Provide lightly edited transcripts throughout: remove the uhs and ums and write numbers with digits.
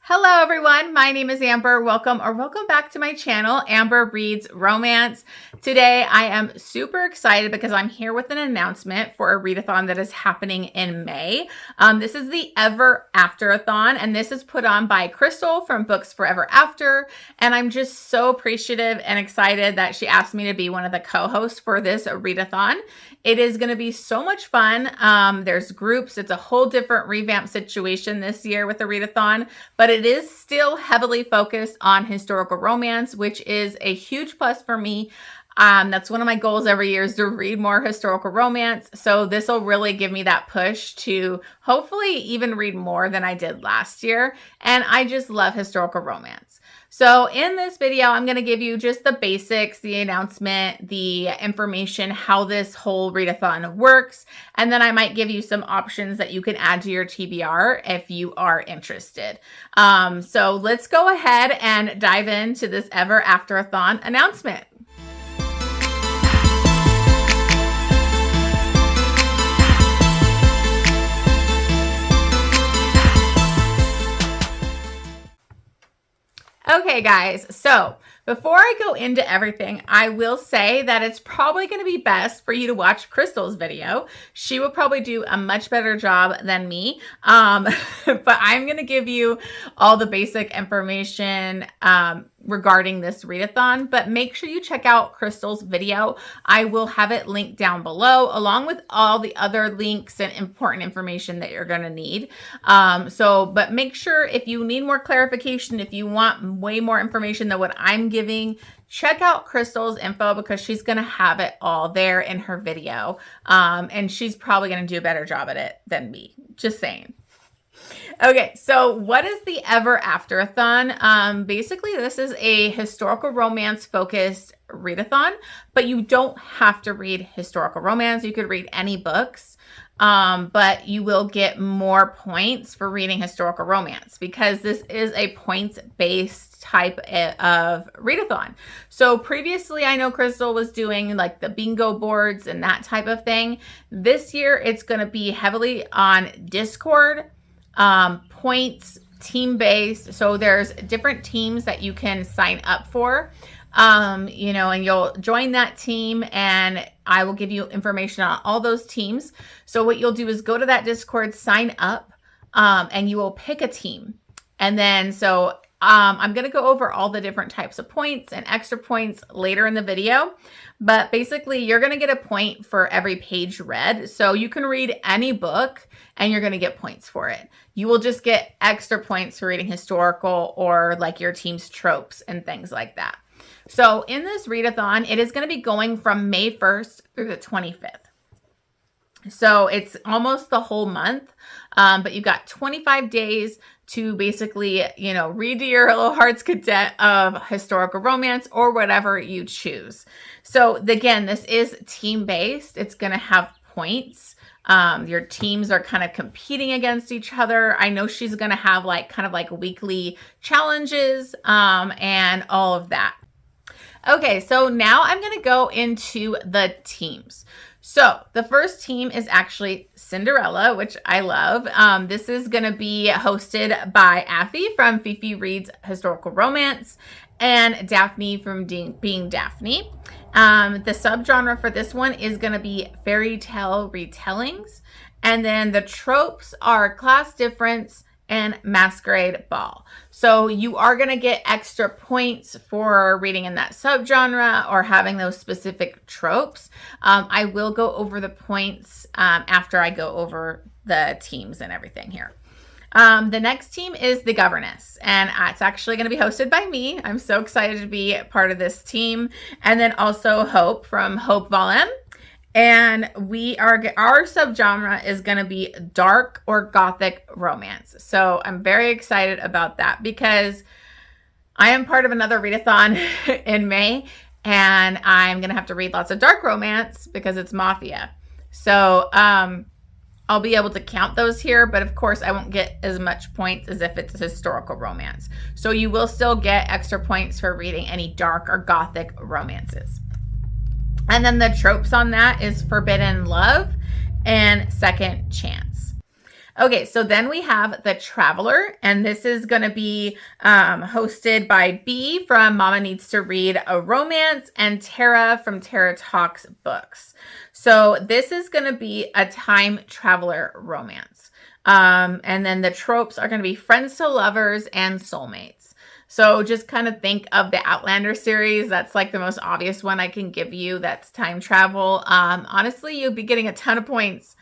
Hello everyone, my name is Amber. Welcome back to my channel, Amber Reads Romance. Today I am super excited because I'm here with an announcement for a readathon that is happening in May. This is the Ever Afterathon, and this is put on by Crystal from Books Forever After, and I'm just so appreciative and excited that she asked me to be one of the co-hosts for this readathon. It is going to be so much fun. There's groups. It's a whole different revamp situation this year with the readathon, but it is still heavily focused on historical romance, which is a huge plus for me. That's one of my goals every year is to read more historical romance. So this will really give me that push to hopefully even read more than I did last year. And I just love historical romance. So in this video, I'm going to give you just the basics, the announcement, the information, how this whole readathon works. And then I might give you some options that you can add to your TBR if you are interested. So let's go ahead and dive into this Ever Afterathon announcement. Okay, guys, so before I go into everything, I will say that it's probably going to be best for you to watch Crystal's video. She will probably do a much better job than me, but I'm going to give you all the basic information regarding this readathon, but make sure you check out Crystal's video. I will have it linked down below along with all the other links and important information that you're going to need. But make sure if you need more clarification, if you want way more information than what I'm giving, check out Crystal's info because she's going to have it all there in her video. And she's probably going to do a better job at it than me. Just saying. Okay, so what is the Ever Afterathon? Basically, this is a historical romance focused readathon, but you don't have to read historical romance. You could read any books, but you will get more points for reading historical romance because this is a points-based type of readathon. So previously, I know Crystal was doing like the bingo boards and that type of thing. This year, it's going to be heavily on Discord. Points, team-based. So there's different teams that you can sign up for, and you'll join that team and I will give you information on all those teams. So what you'll do is go to that Discord, sign up, and you will pick a team. And then, I'm going to go over all the different types of points and extra points later in the video, but basically you're going to get a point for every page read. So you can read any book and you're going to get points for it. You will just get extra points for reading historical or like your team's tropes and things like that. So in this readathon, it is going to be going from May 1st through the 25th. So it's almost the whole month, but you've got 25 days to basically, read to your little heart's content of historical romance or whatever you choose. So again, this is team-based. It's going to have points. Your teams are kind of competing against each other. I know she's going to have kind of weekly challenges, and all of that. Okay, so now I'm going to go into the teams. So the first team is actually Cinderella, which I love. This is going to be hosted by Affi from Fifi Reads Historical Romance and Daphne from Being Daphne. The subgenre for this one is going to be fairy tale retellings. And then the tropes are class difference and masquerade ball. So you are going to get extra points for reading in that subgenre or having those specific tropes. I will go over the points after I go over the teams and everything here. The next team is the Governess, and it's actually going to be hosted by me. I'm so excited to be part of this team. And then also Hope from Hope Volem. And our subgenre is going to be dark or gothic romance. So I'm very excited about that because I am part of another readathon in May, and I'm going to have to read lots of dark romance because it's mafia. So I'll be able to count those here, but of course I won't get as much points as if it's a historical romance. So you will still get extra points for reading any dark or gothic romances. And then the tropes on that is forbidden love and second chance. Okay, so then we have The Traveler, and this is going to be hosted by B from Mama Needs to Read a Romance and Tara from Tara Talks Books. So this is going to be a time traveler romance. And then the tropes are going to be friends to lovers and soulmates. So just kind of think of the Outlander series. That's like the most obvious one I can give you. That's time travel. Honestly, you'll be getting a ton of points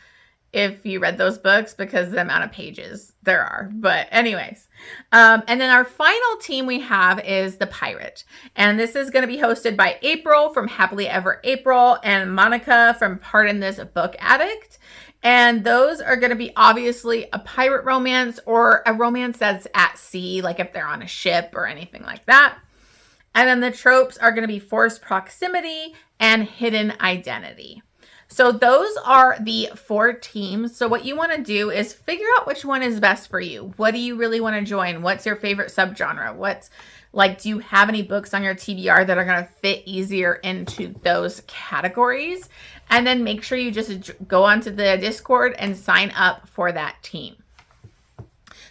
if you read those books because of the amount of pages there are. But anyways, and then our final team we have is The Pirate. And this is going to be hosted by April from Happily Ever April and Monika from Pardon This Book Addict. And those are going to be obviously a pirate romance or a romance that's at sea, like if they're on a ship or anything like that. And then the tropes are going to be forced proximity and hidden identity. So those are the 4 teams. So what you want to do is figure out which one is best for you. What do you really want to join? What's your favorite subgenre? What's like, do you have any books on your TBR that are going to fit easier into those categories? And then make sure you just go onto the Discord and sign up for that team.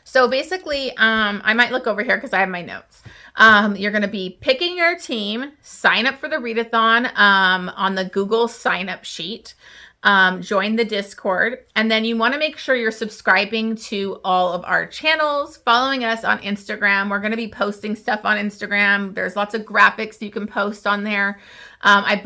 So basically, I might look over here because I have my notes. You're going to be picking your team, sign up for the Readathon on the Google sign up sheet, join the Discord, and then you want to make sure you're subscribing to all of our channels, following us on Instagram. We're going to be posting stuff on Instagram. There's lots of graphics you can post on there. I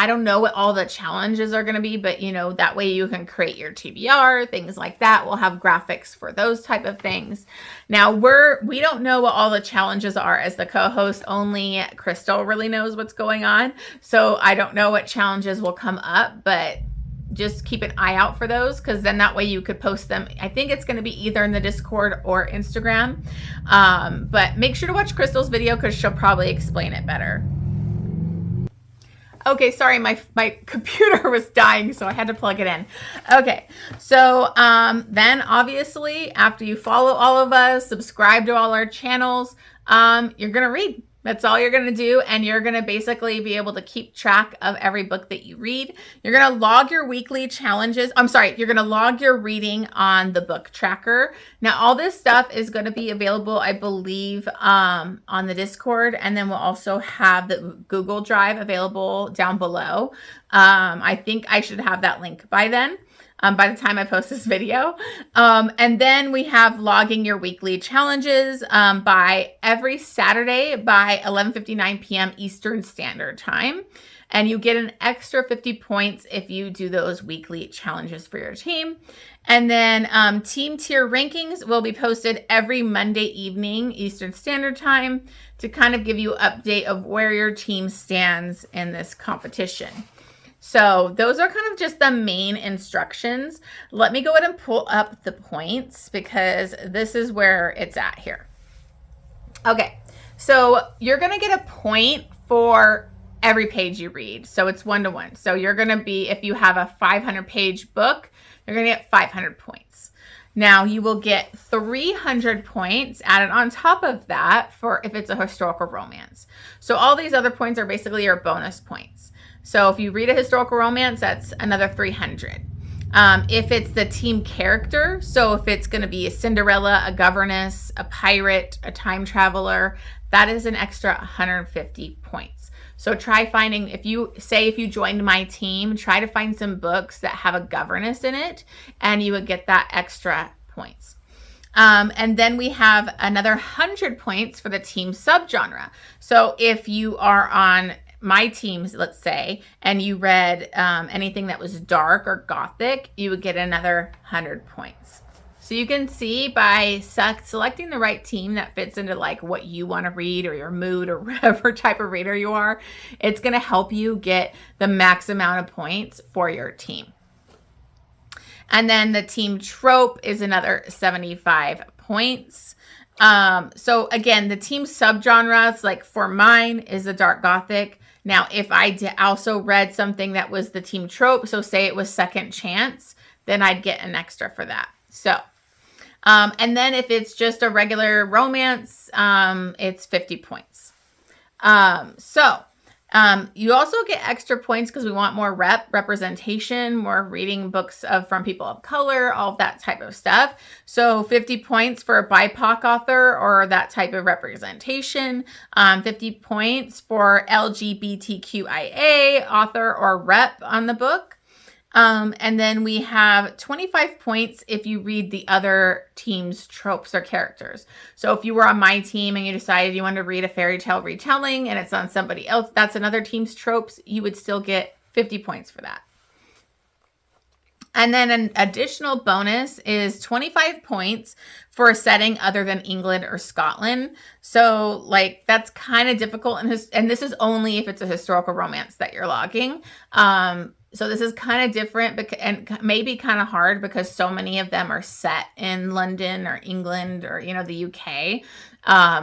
don't know what all the challenges are going to be, but you know, that way you can create your TBR, things like that. We'll have graphics for those type of things. Now we don't know what all the challenges are as the co-host. Only Crystal really knows what's going on. So I don't know what challenges will come up, but just keep an eye out for those because then that way you could post them. I think it's going to be either in the Discord or Instagram. But make sure to watch Crystal's video because she'll probably explain it better. Okay, sorry, my computer was dying, so I had to plug it in. Okay, so then obviously after you follow all of us, subscribe to all our channels, you're going to read. That's all you're going to do, and you're going to basically be able to keep track of every book that you read. You're going to log your weekly challenges. You're going to log your reading on the book tracker. Now, all this stuff is going to be available, I believe, on the Discord, and then we'll also have the Google Drive available down below. I think I should have that link by then. By the time I post this video. And then we have logging your weekly challenges by every Saturday by 11:59 p.m. Eastern Standard Time. And you get an extra 50 points if you do those weekly challenges for your team. And then team tier rankings will be posted every Monday evening Eastern Standard Time to kind of give you an update of where your team stands in this competition. So those are kind of just the main instructions. Let me go ahead and pull up the points because this is where it's at here. Okay, so you're going to get a point for every page you read. So it's 1-to-1. So you're going to be, if you have a 500-page book, you're going to get 500 points. Now you will get 300 points added on top of that for if it's a historical romance. So all these other points are basically your bonus points. So if you read a historical romance, that's another 300. If it's the team character, so if it's going to be a Cinderella, a Governess, a pirate, a time traveler, that is an extra 150 points. So try finding, if you joined my team, try to find some books that have a Governess in it, and you would get that extra points. And then we have another 100 points for the team subgenre. So if you are on my teams, let's say, and you read anything that was dark or gothic, you would get another 100 points. So you can see by selecting the right team that fits into like what you want to read or your mood or whatever type of reader you are, it's going to help you get the max amount of points for your team. And then the team trope is another 75 points. So again, the team subgenres, like for mine, is a dark gothic. Now, if I also read something that was the team trope, so say it was Second Chance, then I'd get an extra for that. So, and then if it's just a regular romance, it's 50 points. So You also get extra points because we want more representation, more reading books from people of color, all of that type of stuff. So 50 points for a BIPOC author or that type of representation. 50 points for LGBTQIA author or rep on the book. And then we have 25 points if you read the other team's tropes or characters. So if you were on my team and you decided you wanted to read a fairy tale retelling and it's on somebody else, that's another team's tropes, you would still get 50 points for that. And then an additional bonus is 25 points for a setting other than England or Scotland. So like that's kind of difficult. And this is only if it's a historical romance that you're logging. So this is kind of different and maybe kind of hard because so many of them are set in London or England or, you know, the UK.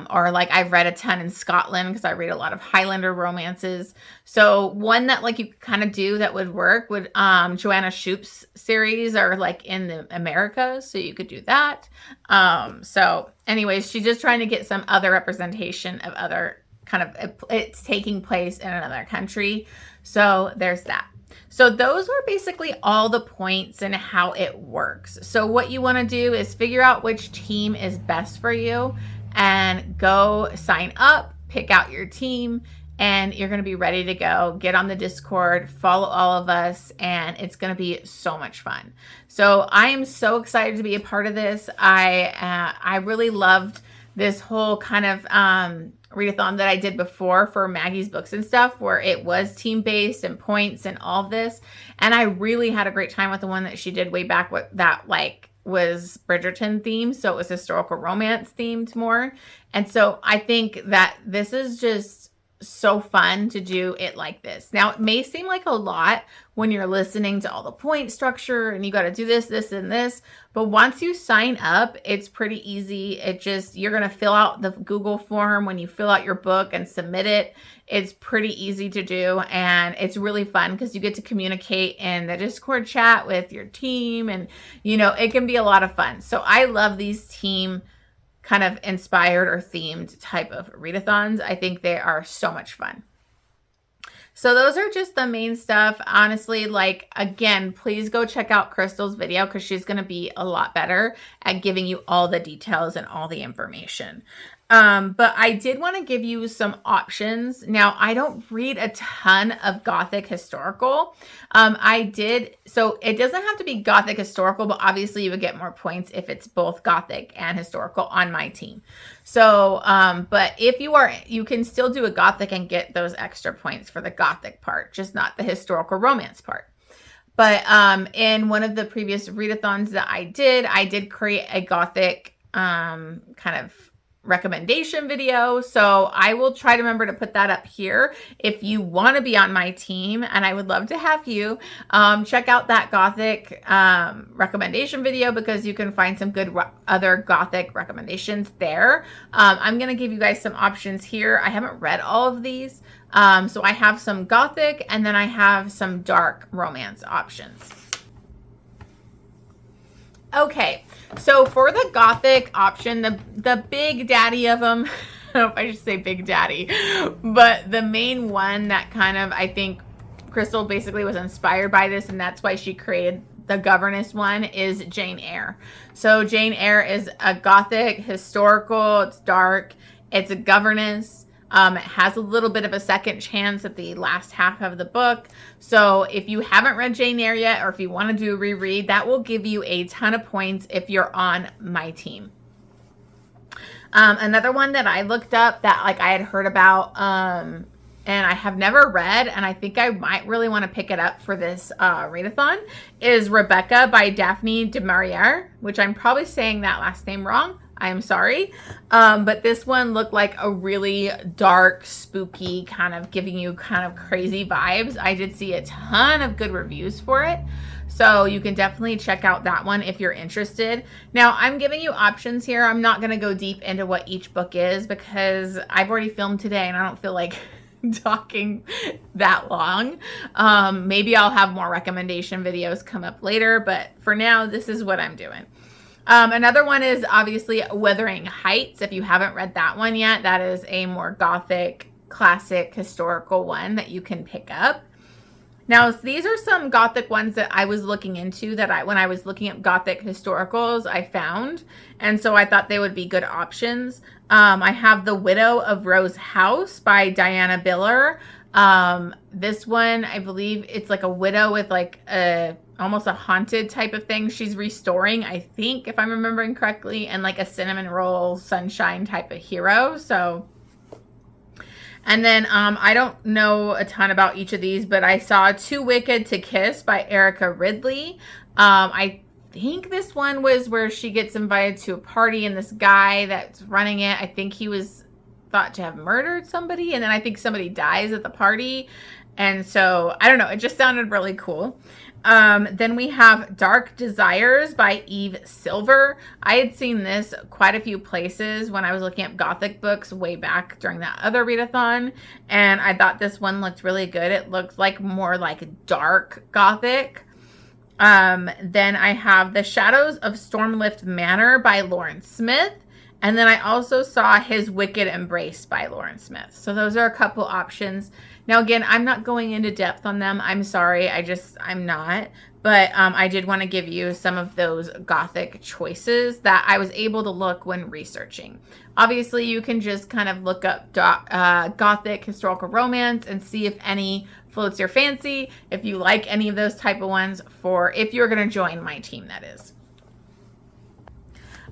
Or like I've read a ton in Scotland because I read a lot of Highlander romances. So one that like you kind of do that would work would Joanna Shoop's series are like in the Americas. So you could do that. So anyways, she's just trying to get some other representation of other kind of it's taking place in another country. So there's that. So those were basically all the points and how it works. So what you want to do is figure out which team is best for you and go sign up, pick out your team, and you're going to be ready to go. Get on the Discord, follow all of us, and it's going to be so much fun. So I am so excited to be a part of this. I really loved this whole kind of readathon that I did before for Maggie's books and stuff, where it was team-based and points and all of this. And I really had a great time with the one that she did way back that like was Bridgerton themed. So it was historical romance themed more. And so I think that this is just so fun to do it like this. Now, it may seem like a lot when you're listening to all the point structure and you got to do this, this, and this. But once you sign up, it's pretty easy. You're going to fill out the Google form when you fill out your book and submit it. It's pretty easy to do. And it's really fun because you get to communicate in the Discord chat with your team. And, you know, it can be a lot of fun. So I love these team kind of inspired or themed type of readathons. I think they are so much fun. So those are just the main stuff. Honestly, like, again, please go check out Crystal's video because she's going to be a lot better at giving you all the details and all the information. But I did want to give you some options. Now, I don't read a ton of Gothic historical. So it doesn't have to be Gothic historical, but obviously you would get more points if it's both Gothic and historical on my team. So, but if you can still do a Gothic and get those extra points for the Gothic part, just not the historical romance part. But in one of the previous readathons that I did create a Gothic kind of recommendation video. So I will try to remember to put that up here if you want to be on my team, and I would love to have you check out that Gothic recommendation video because you can find some good other Gothic recommendations there. I'm going to give you guys some options here. I haven't read all of these. So I have some Gothic and then I have some dark romance options. Okay, so for the Gothic option, the big daddy of them, I don't know if I should say big daddy, but the main one that kind of, I think Crystal basically was inspired by this, and that's why she created the Governess one, is Jane Eyre. So Jane Eyre is a Gothic historical, it's dark, it's a governess. It has a little bit of a second chance at the last half of the book. So if you haven't read Jane Eyre yet, or if you want to do a reread, that will give you a ton of points if you're on my team. Another one that I looked up that like I had heard about, and I have never read, and I think I might really want to pick it up for this readathon, is Rebecca by Daphne du Maurier, which I'm probably saying that last name wrong. I'm sorry. But this one looked like a really dark, spooky, kind of giving you kind of crazy vibes. I did see a ton of good reviews for it. So you can definitely check out that one if you're interested. Now, I'm giving you options here. I'm not going to go deep into what each book is because I've already filmed today and I don't feel like talking that long. Maybe I'll have more recommendation videos come up later, but for now, this is what I'm doing. Another one is obviously Wuthering Heights. If you haven't read that one yet, that is a more Gothic classic historical one that you can pick up. Now, these are some Gothic ones that I was looking into that when I was looking at Gothic historicals, I found. And so I thought they would be good options. I have The Widow of Rose House by Diana Biller. This one, I believe it's like a widow with like almost a haunted type of thing. She's restoring, I think, if I'm remembering correctly, and like a cinnamon roll sunshine type of hero. So... And then I don't know a ton about each of these, but I saw Too Wicked to Kiss by Erica Ridley. I think this one was where she gets invited to a party, and this guy that's running it, I think he was thought to have murdered somebody, and then I think somebody dies at the party. And so, I don't know, it just sounded really cool. Then we have Dark Desires by Eve Silver. I had seen this quite a few places when I was looking at Gothic books way back during that other readathon, and I thought this one looked really good. It looked like more like dark Gothic. Then I have The Shadows of Stormlift Manor by Lauren Smith. And then I also saw His Wicked Embrace by Lauren Smith. So those are a couple options. Now, again, I'm not going into depth on them. I'm sorry. I'm not. But I did want to give you some of those Gothic choices that I was able to look when researching. Obviously, you can just kind of look up Gothic historical romance and see if any floats your fancy, if you like any of those type of ones, if you're going to join my team, that is.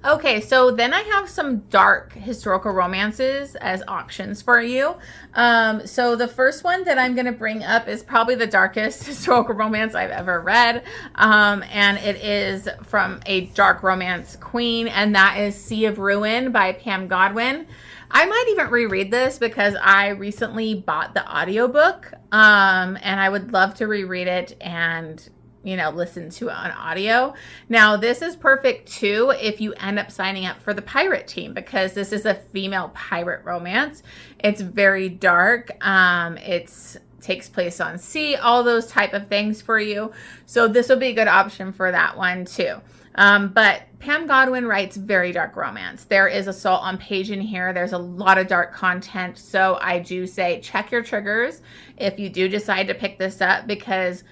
Okay, so then I have some dark historical romances as options for you. So the first one that I'm going to bring up is probably the darkest historical romance I've ever read. And it is from a dark romance queen, and that is Sea of Ruin by Pam Godwin. I might even reread this because I recently bought the audiobook, and I would love to reread it and listen to it on audio. Now, this is perfect too if you end up signing up for the pirate team, because this is a female pirate romance. It's very dark. It takes place on sea, all those type of things for you. So this will be a good option for that one too. But Pam Godwin writes very dark romance. There is assault on page in here. There's a lot of dark content. So I do say check your triggers if you do decide to pick this up, because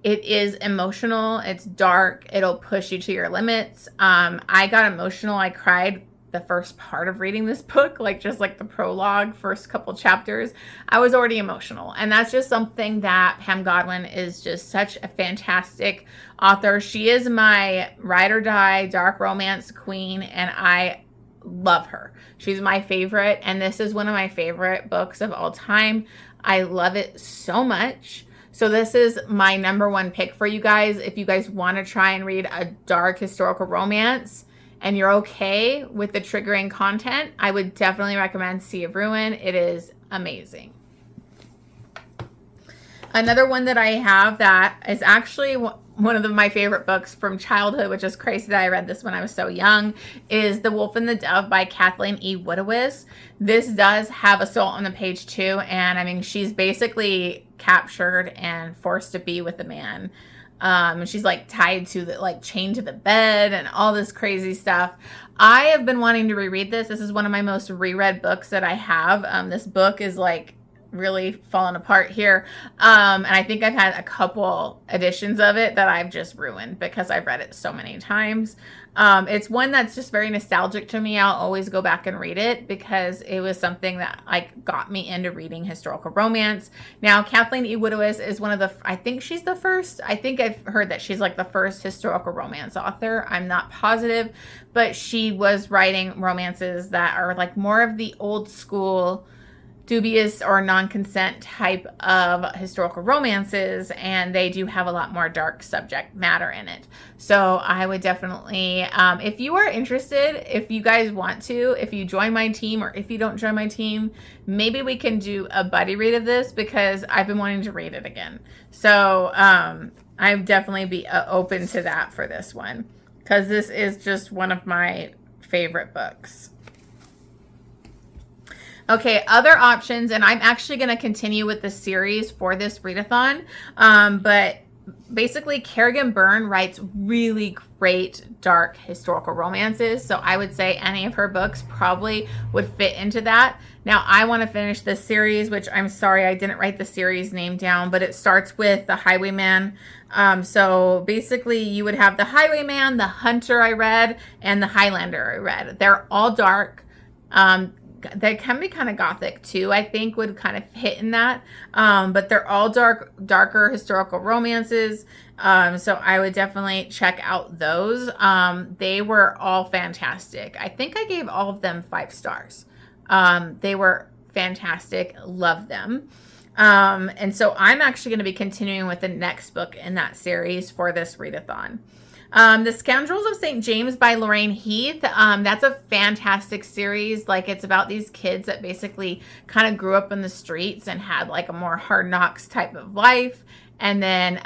it is emotional. It's dark. It'll push you to your limits. I got emotional. I cried the first part of reading this book, just like the prologue, first couple chapters. I was already emotional. And that's just something that Pam Godwin is just such a fantastic author. She is my ride or die dark romance queen, and I love her. She's my favorite. And this is one of my favorite books of all time. I love it so much. So this is my number one pick for you guys. If you guys want to try and read a dark historical romance and you're okay with the triggering content, I would definitely recommend Sea of Ruin. It is amazing. Another one that I have that is actually one of my favorite books from childhood, which is crazy that I read this when I was so young, is The Wolf and the Dove by Kathleen E. Woodiwiss. This does have assault on the page too, and I mean, she's basically captured and forced to be with a man. She's tied to chained to the bed and all this crazy stuff. I have been wanting to reread this. This is one of my most reread books that I have. This book is really falling apart here. And I think I've had a couple editions of it that I've just ruined because I've read it so many times. It's one that's just very nostalgic to me. I'll always go back and read it because it was something that got me into reading historical romance. Now, Kathleen E. Woodiwiss is one of the, I think she's the first. I think I've heard that she's the first historical romance author. I'm not positive, but she was writing romances that are more of the old school dubious or non-consent type of historical romances, and they do have a lot more dark subject matter in it. So I would definitely, if you are interested, if you guys want to, if you join my team or if you don't join my team, maybe we can do a buddy read of this because I've been wanting to read it again. So I'd definitely be open to that for this one because this is just one of my favorite books. Okay, other options, and I'm actually going to continue with the series for this readathon, but basically Kerrigan Byrne writes really great dark historical romances. So I would say any of her books probably would fit into that. Now I want to finish this series, which I'm sorry I didn't write the series name down, but it starts with The Highwayman. So basically you would have The Highwayman, The Hunter I read, and The Highlander I read. They're all dark. They can be kind of gothic too, I think would kind of hit in that. But they're all darker historical romances. So I would definitely check out those. They were all fantastic. I think I gave all of them 5 stars. They were fantastic. Love them. And so I'm actually going to be continuing with the next book in that series for this readathon. The Scoundrels of St. James by Lorraine Heath. That's a fantastic series. Like, it's about these kids that basically kind of grew up in the streets and had like a more hard knocks type of life. And then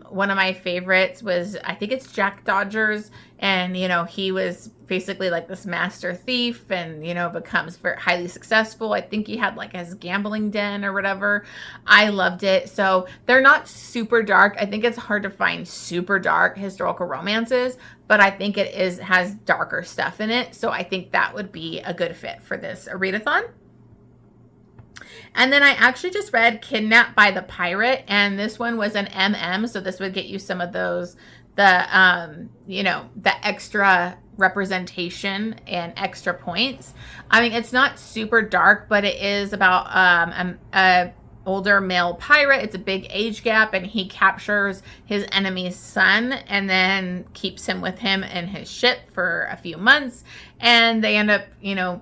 one of my favorites was, I think it's Jack Dodgers. And, you know, he was basically like this master thief and, you know, becomes very highly successful. I think he had like his gambling den or whatever. I loved it. So they're not super dark. I think it's hard to find super dark historical romances, but I think it has darker stuff in it. So I think that would be a good fit for this readathon. And then I actually just read Kidnapped by the Pirate, and this one was an MM, so this would get you some of those, you know, the extra representation and extra points. I mean, it's not super dark, but it is about a older male pirate. It's a big age gap, and he captures his enemy's son and then keeps him with him in his ship for a few months, and they end up, you know,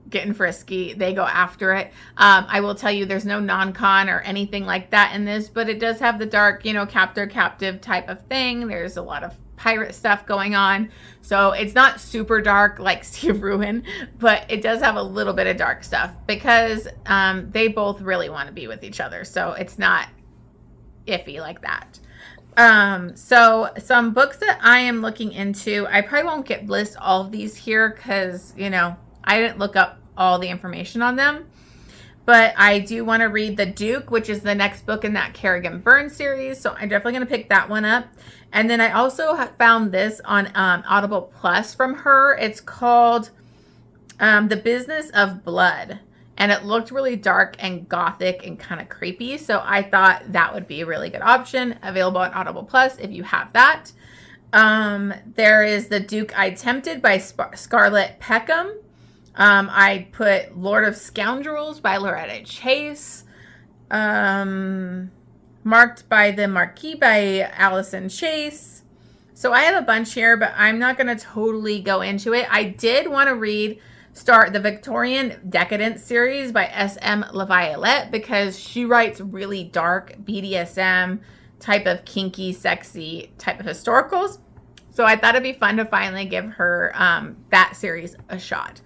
getting frisky. They go after it. I will tell you there's no non-con or anything like that in this, but it does have the dark, you know, captor-captive type of thing. There's a lot of pirate stuff going on. So it's not super dark like Sea of Ruin, but it does have a little bit of dark stuff because they both really want to be with each other. So it's not iffy like that. So some books that I am looking into, I probably won't list all of these here because, you know, I didn't look up all the information on them, but I do want to read The Duke, which is the next book in that Kerrigan Byrne series. So I'm definitely going to pick that one up. And then I also found this on Audible Plus from her. It's called The Business of Blood. And it looked really dark and gothic and kind of creepy. So I thought that would be a really good option. Available on Audible Plus if you have that. There is The Duke I Tempted by Scarlett Peckham. I put Lord of Scoundrels by Loretta Chase. Marked by the Marquis by Allison Chase. So I have a bunch here, but I'm not going to totally go into it. I did want to start the Victorian Decadence series by S.M. LaViolette because she writes really dark BDSM type of kinky, sexy type of historicals. So I thought it'd be fun to finally give her that series a shot.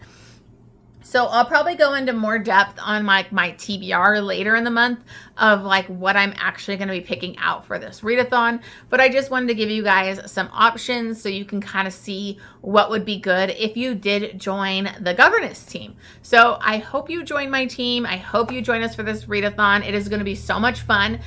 So I'll probably go into more depth on my TBR later in the month of like what I'm actually going to be picking out for this readathon. But I just wanted to give you guys some options so you can kind of see what would be good if you did join the Governess team. So I hope you join my team. I hope you join us for this readathon. It is going to be so much fun.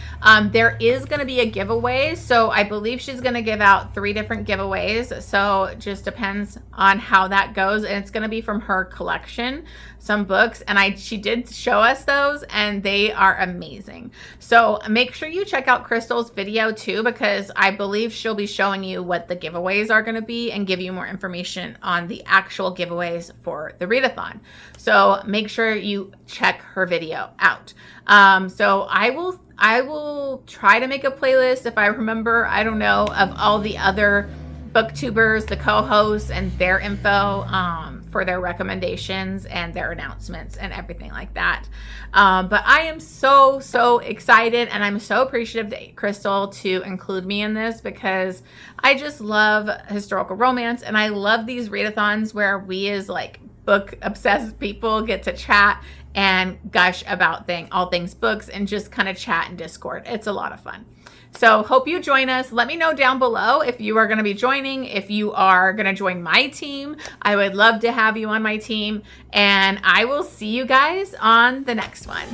There is going to be a giveaway. So I believe she's going to give out 3 different giveaways. So it just depends on how that goes. And it's going to be from her collection, some books, and she did show us those and they are amazing. So make sure you check out Crystal's video too, because I believe she'll be showing you what the giveaways are going to be and give you more information on the actual giveaways for the readathon. So make sure you check her video out. So I will try to make a playlist if I remember, I don't know, of all the other booktubers, the co-hosts, and their info for their recommendations and their announcements and everything like that. But I am so excited, and I'm so appreciative to Crystal to include me in this because I just love historical romance, and I love these readathons where we as like book obsessed people get to chat and gush about all things books and just kind of chat in Discord. It's a lot of fun. So hope you join us. Let me know down below if you are going to be joining, if you are going to join my team. I would love to have you on my team, and I will see you guys on the next one.